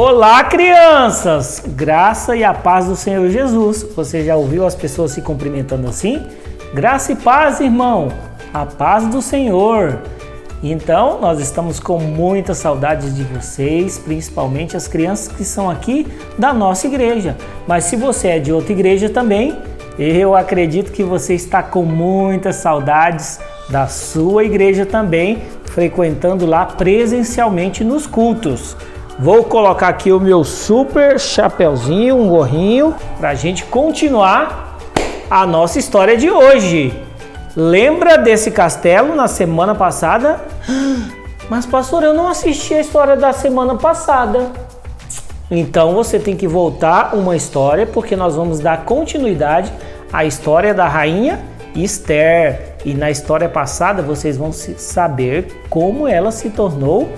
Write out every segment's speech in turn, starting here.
Olá, crianças! Graça e a paz do Senhor Jesus. Você já ouviu as pessoas se cumprimentando assim? Graça e paz, irmão. A paz do Senhor. Então, nós estamos com muita saudade de vocês, principalmente as crianças que são aqui da nossa igreja. Mas se você é de outra igreja também, eu acredito que você está com muitas saudades da sua igreja também, frequentando lá presencialmente nos cultos. Vou colocar aqui o meu super chapeuzinho, um gorrinho, para a gente continuar a nossa história de hoje. Lembra desse castelo na semana passada? Mas pastor, eu não assisti a história da semana passada. Então você tem que voltar uma história, porque nós vamos dar continuidade à história da rainha Esther. E na história passada vocês vão saber como ela se tornou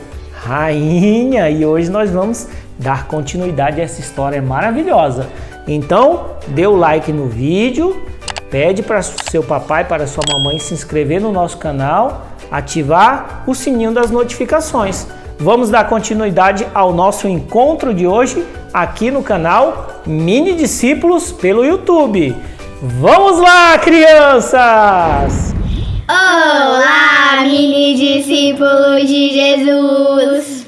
rainha. E hoje nós vamos dar continuidade a essa história maravilhosa. Então, dê o like no vídeo. Pede para seu papai, para sua mamãe se inscrever no nosso canal, ativar o sininho das notificações. Vamos dar continuidade ao nosso encontro de hoje aqui no canal Mini Discípulos pelo YouTube. Vamos lá, crianças! Olá, mini discípulos de Jesus!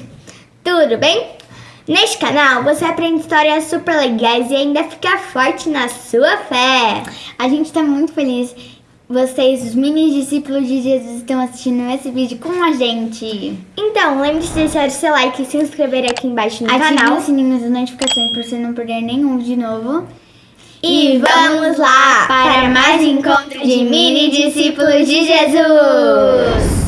Tudo bem? Neste canal você aprende histórias super legais e ainda fica forte na sua fé. A gente está muito feliz. Vocês, os mini discípulos de Jesus, estão assistindo esse vídeo com a gente. Então, lembre-se de deixar o seu like e se inscrever aqui embaixo no canal. Ative o sininho das notificações para você não perder nenhum de novo. E vamos lá para mais um encontro de mini discípulos de Jesus.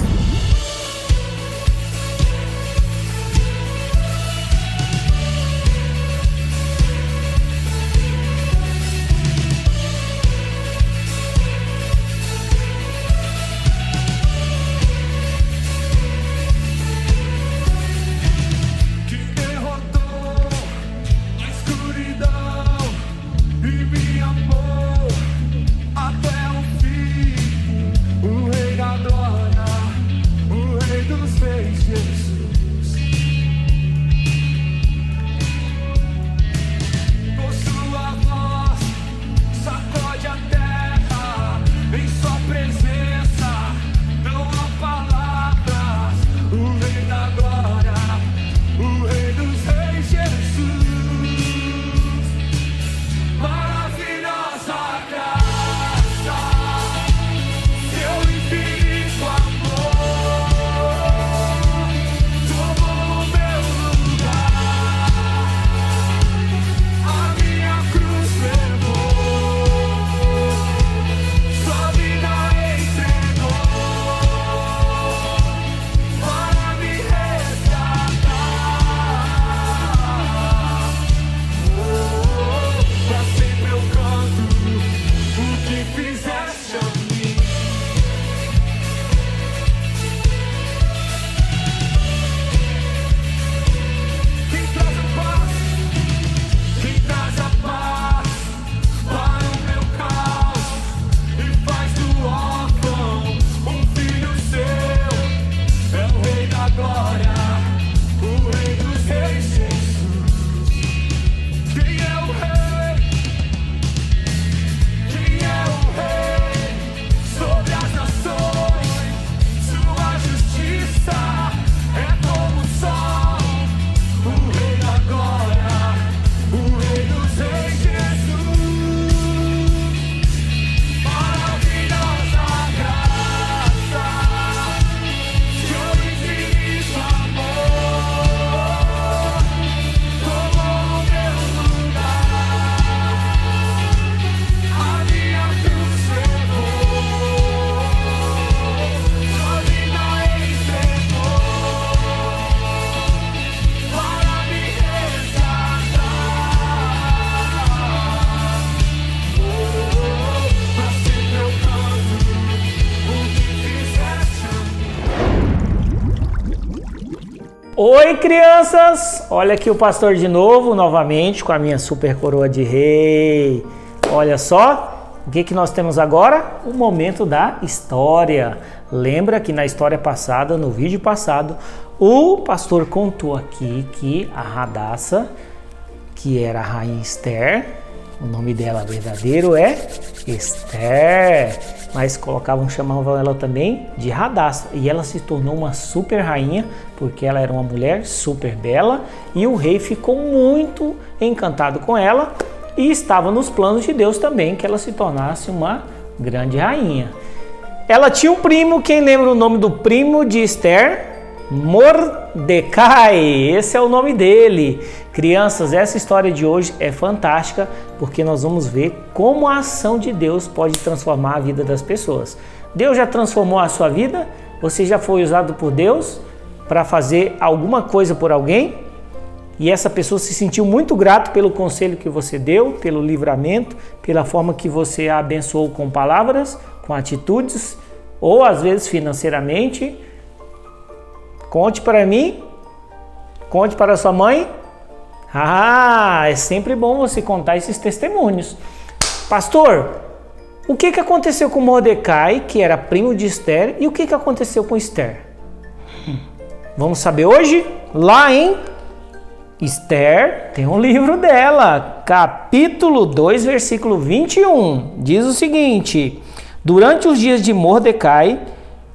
Oi, crianças! Olha aqui o pastor de novo, novamente, com a minha super coroa de rei. Olha só, o que nós temos agora? O momento da história. Lembra que na história passada, no vídeo passado, o pastor contou aqui que a Radassa, que era a rainha Esther, o nome dela verdadeiro é Esther, mas chamavam ela também de Radassa, e ela se tornou uma super rainha, porque ela era uma mulher super bela, e o rei ficou muito encantado com ela, e estava nos planos de Deus também que ela se tornasse uma grande rainha. Ela tinha um primo, quem lembra o nome do primo de Esther? Mordecai, esse é o nome dele. Crianças, essa história de hoje é fantástica, porque nós vamos ver como a ação de Deus pode transformar a vida das pessoas. Deus já transformou a sua vida? Você já foi usado por Deus para fazer alguma coisa por alguém? E essa pessoa se sentiu muito grato pelo conselho que você deu, pelo livramento, pela forma que você a abençoou com palavras, com atitudes, ou às vezes financeiramente. Conte para mim, conte para sua mãe. É sempre bom você contar esses testemunhos. Pastor, o que aconteceu com Mordecai, que era primo de Esther, e o que aconteceu com Esther? Vamos saber hoje? Lá em Esther, tem um livro dela, capítulo 2, versículo 21, diz o seguinte: durante os dias de Mordecai,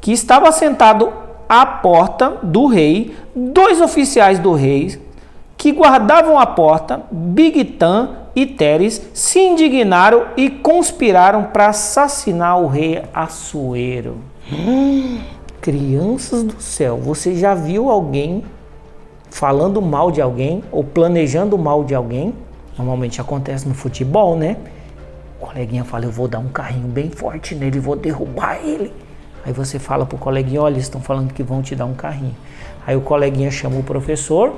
que estava sentado à porta do rei, 2 oficiais do rei que guardavam a porta, Bigtan e Teres, se indignaram e conspiraram para assassinar o rei Assuero. Crianças do céu, você já viu alguém falando mal de alguém ou planejando mal de alguém? Normalmente acontece no futebol, né? O coleguinha fala, eu vou dar um carrinho bem forte nele, vou derrubar ele. Aí você fala pro coleguinha, olha, eles estão falando que vão te dar um carrinho. Aí o coleguinha chama o professor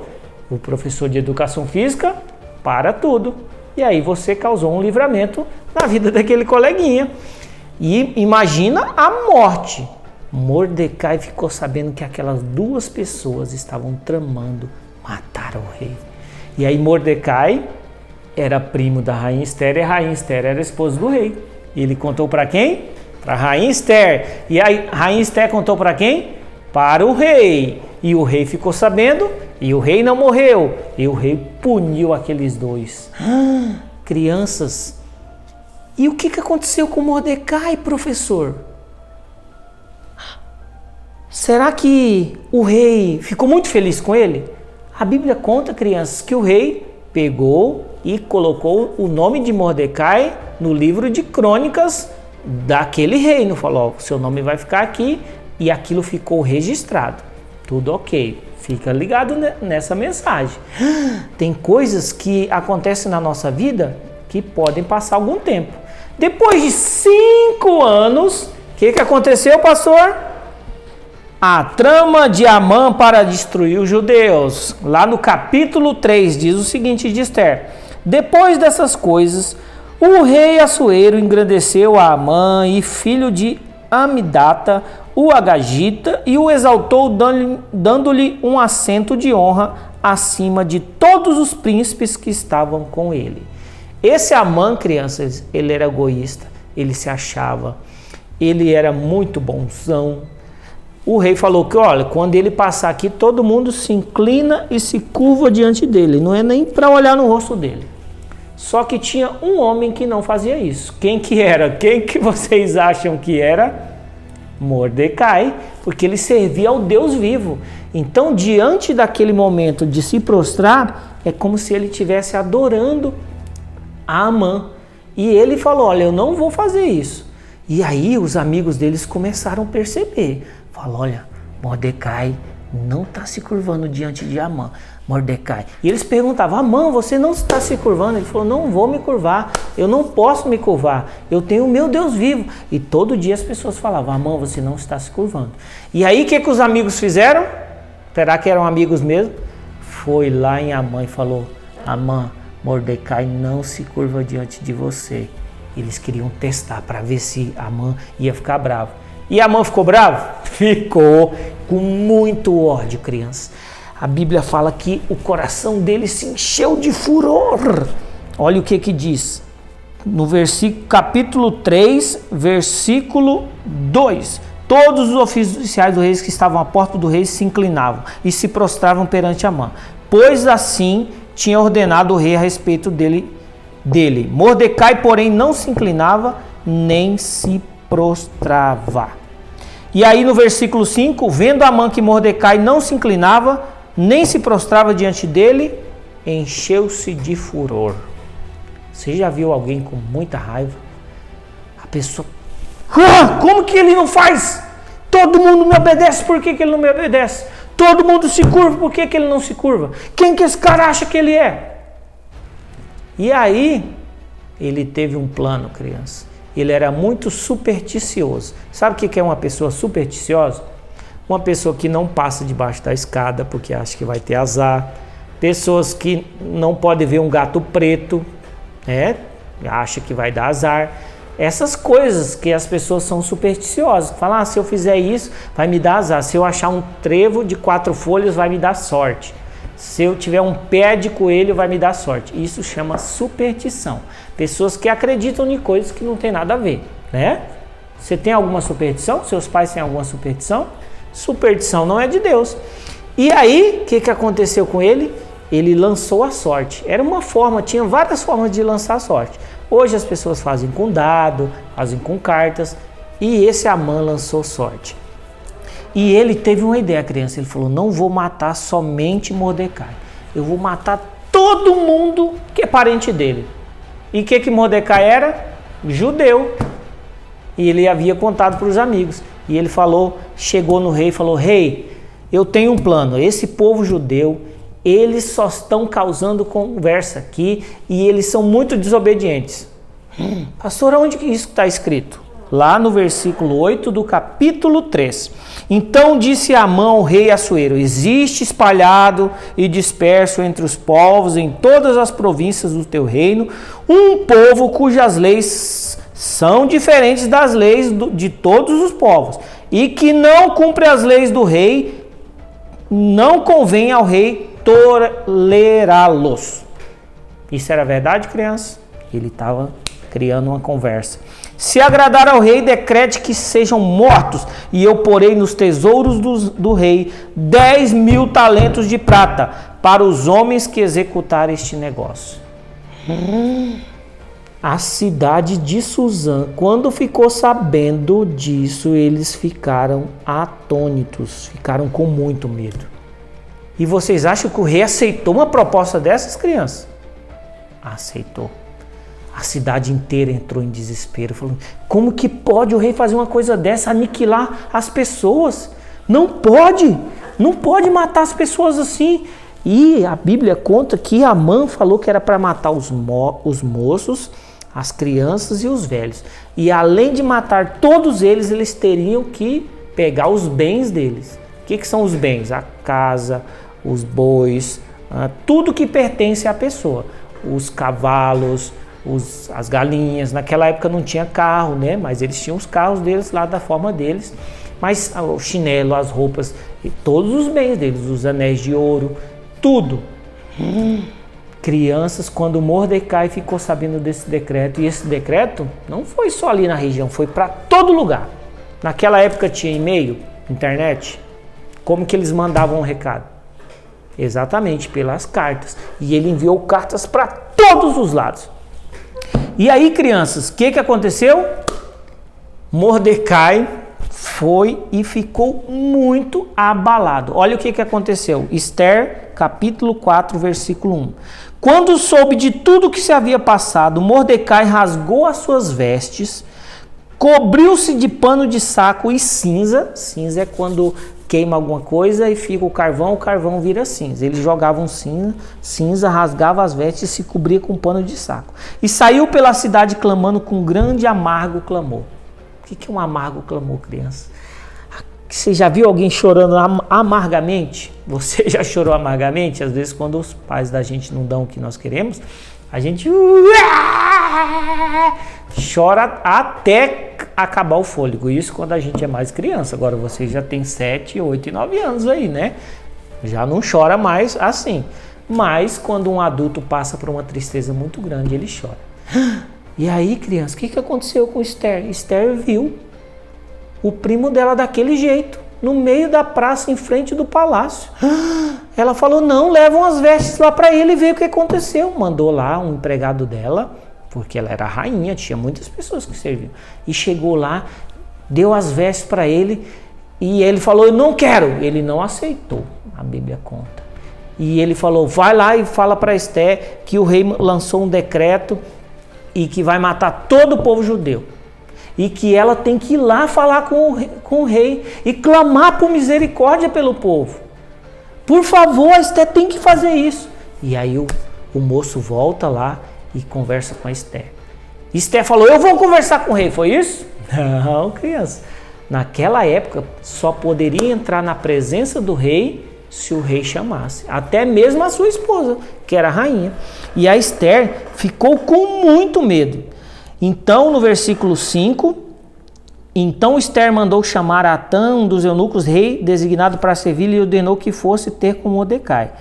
de educação física, para tudo. E aí você causou um livramento na vida daquele coleguinha. E imagina a morte. Mordecai ficou sabendo que aquelas 2 pessoas estavam tramando matar o rei. E aí Mordecai era primo da rainha Esther, e a rainha Esther era esposa do rei. E ele contou para quem? Para a rainha Esther. E a rainha Esther contou para quem? Para o rei. E o rei ficou sabendo, e o rei não morreu. E o rei puniu aqueles 2. Crianças, e o que aconteceu com Mordecai, professor? Será que o rei ficou muito feliz com ele? A Bíblia conta, crianças, que o rei pegou e colocou o nome de Mordecai no livro de crônicas daquele reino. Falou, seu nome vai ficar aqui, e aquilo ficou registrado. Tudo ok. Fica ligado nessa mensagem. Tem coisas que acontecem na nossa vida que podem passar algum tempo. Depois de 5 anos, o que aconteceu, pastor? A trama de Amã para destruir os judeus. Lá no capítulo 3 diz o seguinte de Esther: depois dessas coisas, o rei Assuero engrandeceu a Amã e filho de Amidata, o Agagita, e o exaltou, dando-lhe um assento de honra acima de todos os príncipes que estavam com ele. Esse Amã, crianças, ele era egoísta, ele se achava, ele era muito bonzão. O rei falou que, olha, quando ele passar aqui, todo mundo se inclina e se curva diante dele, não é nem para olhar no rosto dele. Só que tinha um homem que não fazia isso. Quem que era? Quem que vocês acham que era? Mordecai, porque ele servia ao Deus vivo. Então, diante daquele momento de se prostrar, é como se ele estivesse adorando a Amã. E ele falou, olha, eu não vou fazer isso. E aí os amigos deles começaram a perceber. Falou, olha, Mordecai não está se curvando diante de Amã. Mordecai. E eles perguntavam, Amã, você não está se curvando? Ele falou, não vou me curvar, eu não posso me curvar, eu tenho o meu Deus vivo. E todo dia as pessoas falavam, Amã, você não está se curvando. E aí o que os amigos fizeram? Será que eram amigos mesmo? Foi lá em Amã e falou, Amã, Mordecai não se curva diante de você. Eles queriam testar para ver se Amã ia ficar bravo. E Amã ficou bravo? Ficou com muito ódio, criança. A Bíblia fala que o coração dele se encheu de furor. Olha o que diz. no capítulo 3, versículo 2. Todos os oficiais do rei que estavam à porta do rei se inclinavam e se prostravam perante Amã, pois assim tinha ordenado o rei a respeito dele. Mordecai, porém, não se inclinava nem se prostrava. E aí no versículo 5, vendo Amã que Mordecai não se inclinava nem se prostrava diante dele, encheu-se de furor. Você já viu alguém com muita raiva? A pessoa, como que ele não faz? Todo mundo me obedece, por que ele não me obedece? Todo mundo se curva, por que ele não se curva? Quem que esse cara acha que ele é? E aí, ele teve um plano, criança. Ele era muito supersticioso. Sabe o que é uma pessoa supersticiosa? Uma pessoa que não passa debaixo da escada porque acha que vai ter azar. Pessoas que não podem ver um gato preto, né? Acha que vai dar azar. Essas coisas que as pessoas são supersticiosas. Falam, se eu fizer isso, vai me dar azar. Se eu achar um trevo de 4 folhas, vai me dar sorte. Se eu tiver um pé de coelho, vai me dar sorte. Isso chama superstição. Pessoas que acreditam em coisas que não tem nada a ver, né? Você tem alguma superstição? Seus pais têm alguma superstição? Superstição não é de Deus. E aí, o que aconteceu com ele? Ele lançou a sorte. Era uma forma, tinha várias formas de lançar a sorte. Hoje as pessoas fazem com dado, fazem com cartas, e esse Amã lançou sorte. E ele teve uma ideia, criança. Ele falou, não vou matar somente Mordecai. Eu vou matar todo mundo que é parente dele. E o que Mordecai era? Judeu. E ele havia contado para os amigos. E ele falou, chegou no rei e falou, rei, eu tenho um plano. Esse povo judeu, eles só estão causando conversa aqui e eles são muito desobedientes. Pastor, onde que isso está escrito? Lá no versículo 8 do capítulo 3. Então disse Amã ao rei Assuero, existe espalhado e disperso entre os povos em todas as províncias do teu reino, um povo cujas leis são diferentes das leis de todos os povos, e que não cumpre as leis do rei, não convém ao rei tolerá-los. Isso era verdade, criança? Ele estava criando uma conversa. Se agradar ao rei, decrete que sejam mortos, e eu porei nos tesouros do rei 10.000 talentos de prata para os homens que executarem este negócio. A cidade de Suzã, quando ficou sabendo disso, eles ficaram atônitos, ficaram com muito medo. E vocês acham que o rei aceitou uma proposta dessas, crianças? Aceitou. A cidade inteira entrou em desespero, falando, como que pode o rei fazer uma coisa dessa, aniquilar as pessoas? Não pode matar as pessoas assim. E a Bíblia conta que Amã falou que era para matar os moços, as crianças e os velhos. E além de matar todos eles, eles teriam que pegar os bens deles. O que são os bens? A casa, os bois, tudo que pertence à pessoa. Os cavalos, as galinhas. Naquela época não tinha carro, né? Mas eles tinham os carros deles lá da forma deles. Mas o chinelo, as roupas, e todos os bens deles, os anéis de ouro, tudo. Crianças, quando Mordecai ficou sabendo desse decreto, e esse decreto não foi só ali na região, foi para todo lugar. Naquela época tinha e-mail, internet. Como que eles mandavam um recado? Exatamente, pelas cartas. E ele enviou cartas para todos os lados. E aí, crianças, o que aconteceu? Mordecai foi e ficou muito abalado. Olha o que aconteceu. Esther, capítulo 4, versículo 1. Quando soube de tudo que se havia passado, Mordecai rasgou as suas vestes, cobriu-se de pano de saco e cinza. Cinza é quando queima alguma coisa e fica o carvão vira cinza. Eles jogavam cinza, rasgava as vestes e se cobria com pano de saco. E saiu pela cidade clamando com grande amargo clamor. O que é um amargo clamor, criança? Você já viu alguém chorando amargamente? Você já chorou amargamente? Às vezes quando os pais da gente não dão o que nós queremos, a gente chora até acabar o fôlego. Isso quando a gente é mais criança. Agora você já tem 7, 8 e 9 anos aí, né? Já não chora mais assim. Mas quando um adulto passa por uma tristeza muito grande, ele chora. E aí, criança, o que aconteceu com Esther? Esther viu o primo dela daquele jeito, no meio da praça, em frente do palácio. Ela falou, não, levam as vestes lá para ele e vê o que aconteceu. Mandou lá um empregado dela, porque ela era rainha, tinha muitas pessoas que serviam. E chegou lá, deu as vestes para ele, e ele falou, eu não quero. Ele não aceitou, a Bíblia conta. E ele falou, vai lá e fala para Esther que o rei lançou um decreto e que vai matar todo o povo judeu. E que ela tem que ir lá falar com o rei e clamar por misericórdia pelo povo. Por favor, a Esther tem que fazer isso. E aí o moço volta lá e conversa com a Esther. Esther falou, eu vou conversar com o rei, foi isso? Não, criança. Naquela época só poderia entrar na presença do rei se o rei chamasse. Até mesmo a sua esposa, que era a rainha. E a Esther ficou com muito medo. Então, no versículo 5, então Esther mandou chamar Atã, um dos eunucos rei, designado para servir, e ordenou que fosse ter com Mordecai,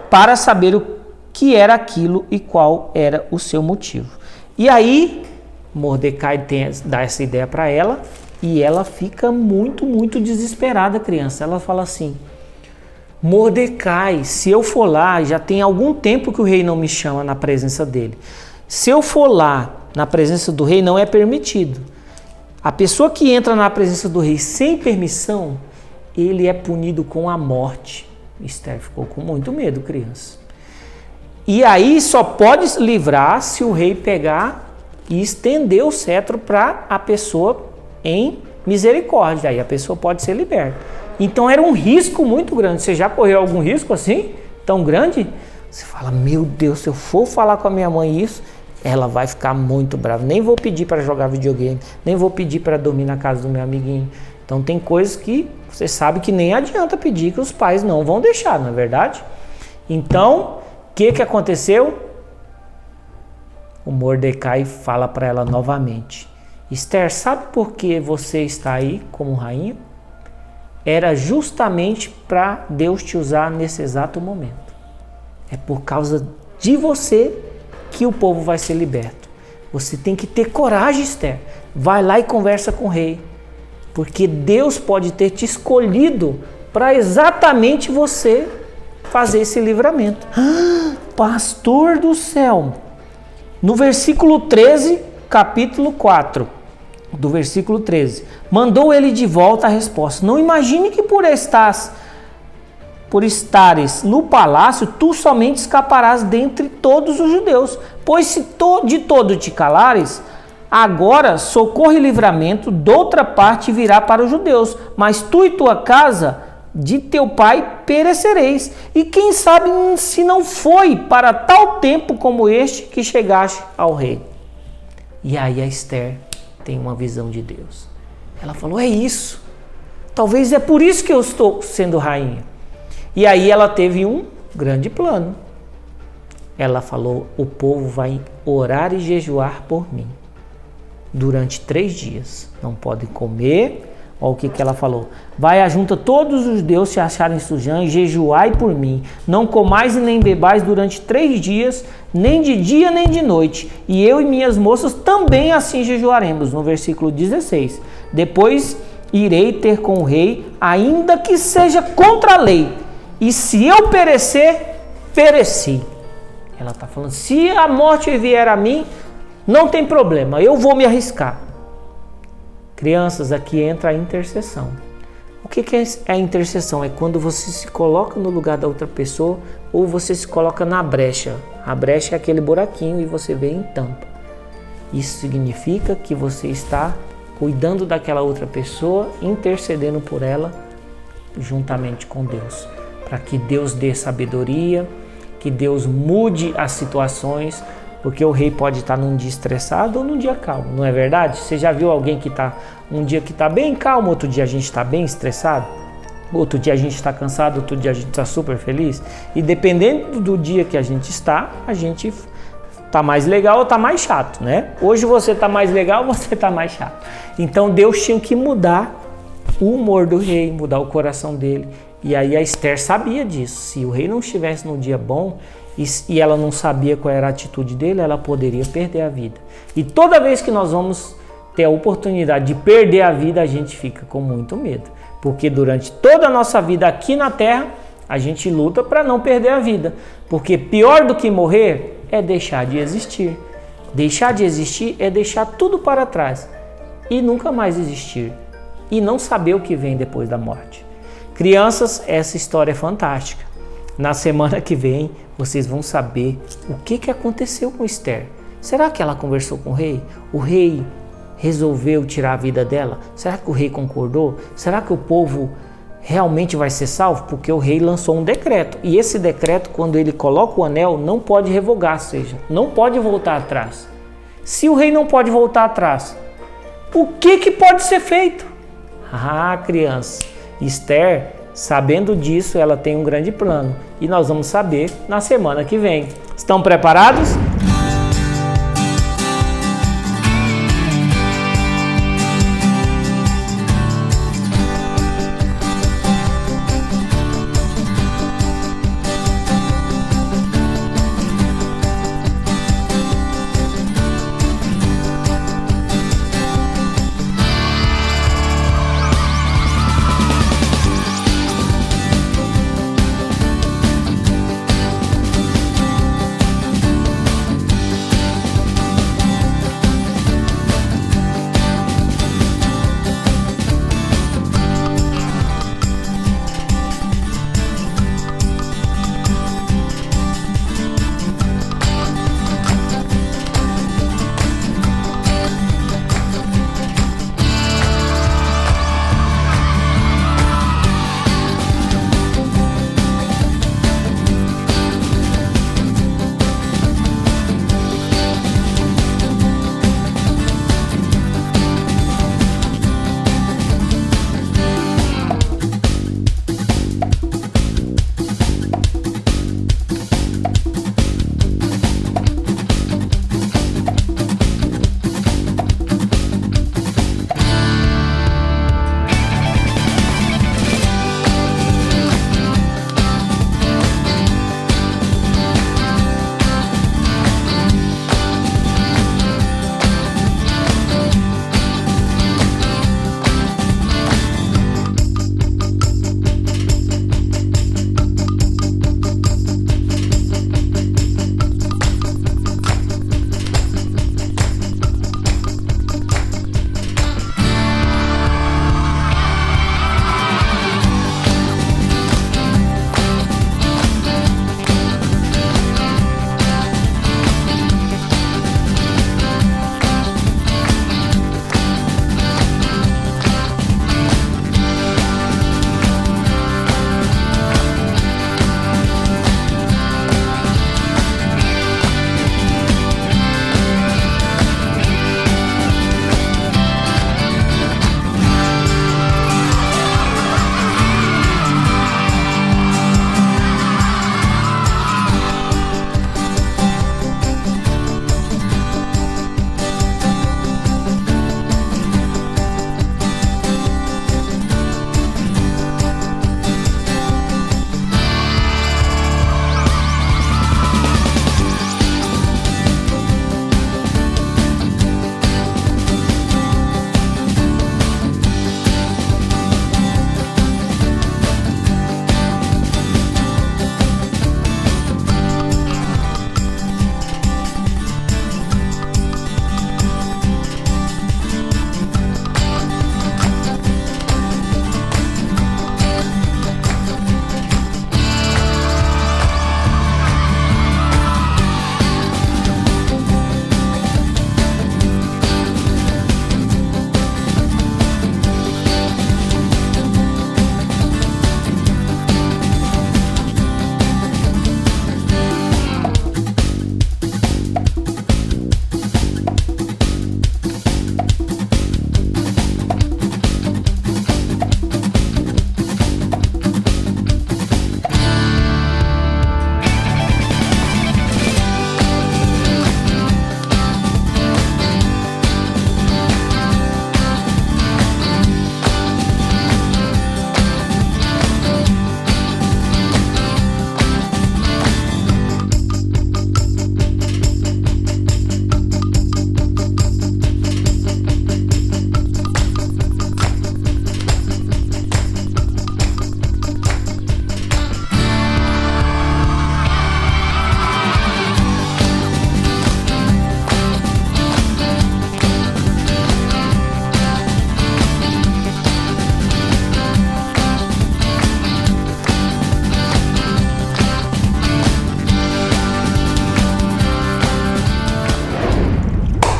para saber o que era aquilo e qual era o seu motivo. E aí, Mordecai dá essa ideia para ela, e ela fica muito, muito desesperada, criança. Ela fala assim, Mordecai, se eu for lá, já tem algum tempo que o rei não me chama na presença dele. Se eu for lá, na presença do rei, não é permitido. A pessoa que entra na presença do rei sem permissão, ele é punido com a morte. Esther ficou com muito medo, criança. E aí só pode se livrar se o rei pegar e estender o cetro para a pessoa em misericórdia. Aí a pessoa pode ser liberta. Então era um risco muito grande. Você já correu algum risco assim, tão grande? Você fala, meu Deus, se eu for falar com a minha mãe isso, ela vai ficar muito brava. Nem vou pedir para jogar videogame, nem vou pedir para dormir na casa do meu amiguinho. Então tem coisas que você sabe que nem adianta pedir, que os pais não vão deixar, não é verdade? Então, o que aconteceu? O Mordecai fala para ela novamente, Esther, sabe por que você está aí como rainha? Era justamente para Deus te usar nesse exato momento. É por causa de você que o povo vai ser liberto. Você tem que ter coragem, Esther. Vai lá e conversa com o rei. Porque Deus pode ter te escolhido para exatamente você fazer esse livramento. Pastor do céu! No versículo 13, capítulo 4, do versículo 13, mandou ele de volta a resposta. Não imagine que por estares no palácio, tu somente escaparás dentre todos os judeus. Pois se de todo te calares, agora socorro e livramento de outra parte virá para os judeus. Mas tu e tua casa de teu pai perecereis. E quem sabe se não foi para tal tempo como este que chegaste ao rei. E aí a Esther tem uma visão de Deus. Ela falou, é isso. Talvez é por isso que eu estou sendo rainha. E aí ela teve um grande plano. Ela falou, o povo vai orar e jejuar por mim. Durante 3 dias. Não podem comer. Olha o que ela falou. Vai ajunta todos os judeus se acharem sujão e jejuai por mim. Não comais e nem bebais durante 3 dias, nem de dia nem de noite. E eu e minhas moças também assim jejuaremos. No versículo 16. Depois irei ter com o rei, ainda que seja contra a lei. E se eu perecer, pereci. Ela está falando, se a morte vier a mim, não tem problema, eu vou me arriscar. Crianças, aqui entra a intercessão. O que é a intercessão? É quando você se coloca no lugar da outra pessoa ou você se coloca na brecha. A brecha é aquele buraquinho e você vê em tampa. Isso significa que você está cuidando daquela outra pessoa, intercedendo por ela juntamente com Deus. Para que Deus dê sabedoria, que Deus mude as situações, porque o rei pode estar num dia estressado ou num dia calmo, não é verdade? Você já viu alguém que está um dia que está bem calmo, outro dia a gente está bem estressado? Outro dia a gente está cansado, outro dia a gente está super feliz? E dependendo do dia que a gente está mais legal ou está mais chato, né? Hoje você está mais legal, você está mais chato. Então Deus tinha que mudar o humor do rei, mudar o coração dele. E aí a Esther sabia disso. Se o rei não estivesse no dia bom, e ela não sabia qual era a atitude dele, ela poderia perder a vida. E toda vez que nós vamos ter a oportunidade de perder a vida, a gente fica com muito medo. Porque durante toda a nossa vida aqui na Terra, a gente luta para não perder a vida. Porque pior do que morrer é deixar de existir. Deixar de existir é deixar tudo para trás e nunca mais existir. E não saber o que vem depois da morte. Crianças, essa história é fantástica. Na semana que vem, vocês vão saber o que aconteceu com Esther. Será que ela conversou com o rei? O rei resolveu tirar a vida dela? Será que o rei concordou? Será que o povo realmente vai ser salvo? Porque o rei lançou um decreto. E esse decreto, quando ele coloca o anel, não pode revogar, ou seja, não pode voltar atrás. Se o rei não pode voltar atrás, o que pode ser feito? Ah, criança, Esther, sabendo disso, ela tem um grande plano. E nós vamos saber na semana que vem. Estão preparados?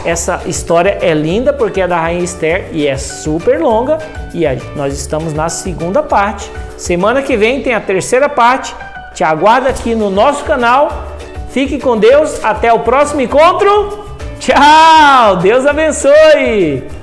Essa história é linda porque é da Rainha Esther e é super longa. E nós estamos na segunda parte. Semana que vem tem a terceira parte. Te aguarda aqui no nosso canal. Fique com Deus. Até o próximo encontro. Tchau! Deus abençoe!